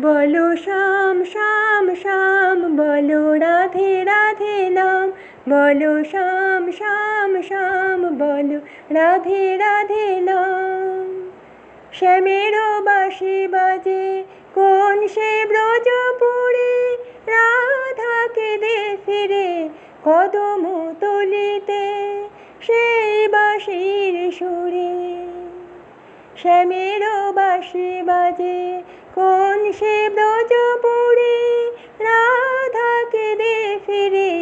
বলো শ্যাম শ্যাম শ্যাম, বলো রাধে রাধে নাম। বলো শ্যাম শ্যাম শ্যাম, বলো রাধে রাধে নাম। শ্যামেরও বাঁশি বাজে কোন সে ব্রজপুরে, রাধা কেঁদে ফিরে কদম তলিতে সেই বাঁশির সুরে। শ্যামেরও বাঁশি বাজে কোন সে ব্রজপুরে, রাধা কেঁদে ফিরে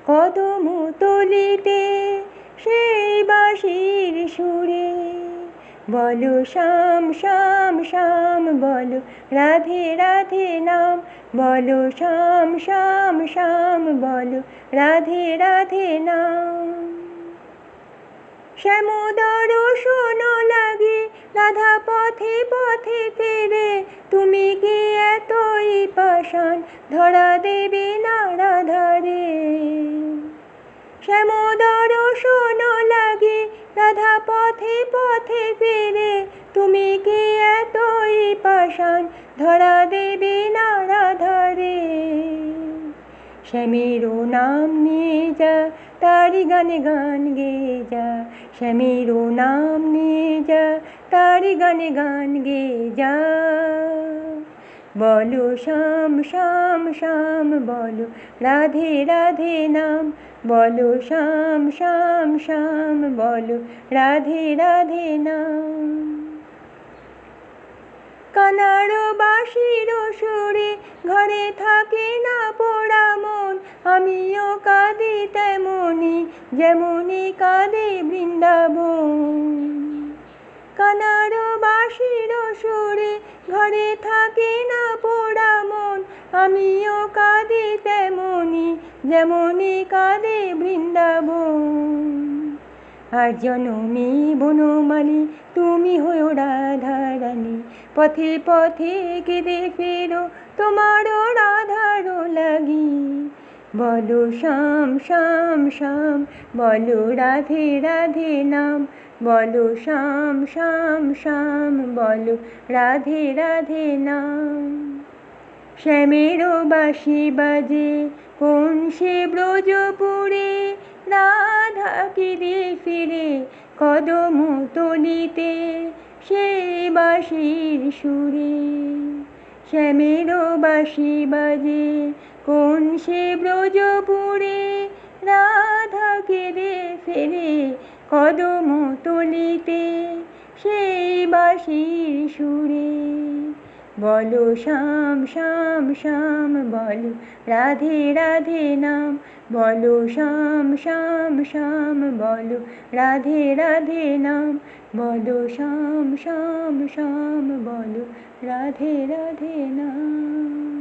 কদম তলিতে সেই বাঁশির সুরে। বলো শ্যাম শ্যাম শ্যাম, বলো রাধে রাধে নাম। বলো শ্যাম শ্যাম শ্যাম, বলো রাধে রাধে নাম। শ্যামদর্শন লাগি রাধা পথে পথে ফেরে, তুমি কি এতই পাষাণ ধরা দেবে না রাধারে। শ্যামদর্শন লাগি রাধা পথে পথে ফেরে, তুমি কি এতই পাষাণ ধরা দেবে না রাধারে। শ্যামেরও নাম নিয়ে যা, তারি গানে গান গেয়ে যা। শ্যামেরও নাম নিয়ে যা, তারি গানে গান গেয়ে যা। বলো শ্যাম শ্যাম শ্যাম, বলো রাধে রাধে নাম। বলো শ্যাম শ্যাম শ্যাম, বলো রাধে রাধে নাম। কানাড়ো বাঁশির সুরে ঘরে থাকে না পোড়া মন, আমিও কাঁদি তেমনি যেমনি কাঁদে বৃন্দাবন। কানাড়ো বাঁশির সুরে ঘরে থাকে না পোড়া মন, আমিও কাঁদি তেমনি যেমনি কাঁদে বৃন্দাবন। আর জনমে বনমালী তুমি হও রাধা রানী, পথে পথে কেঁদে ফেরো তোমারও রাধার লাগি। বলো শ্যাম শ্যাম শ্যাম, বলো রাধে রাধে নাম। বলো শ্যাম শ্যাম শ্যাম, বলো রাধে রাধে নাম। শ্যামেরও বাঁশি বাজে কোন সে ব্রজপুরে, রাধা কেঁদে ফিরে কদম তলিতে সেই বাঁশির সুরে। শ্যামেরও বাঁশি বাজে কোন সে ব্রজপুরে, রাধা কেঁদে ফিরে কদম তলিতে সেই বাঁশির সুরে। বলো শ্যাম শ্যাম শ্যাম, বলো রাধে রাধে নাম। বলো শ্যাম শ্যাম শ্যাম, বলো রাধে রাধে নাম। বলো শ্যাম শ্যাম শ্যাম, বলো রাধে রাধে নাম।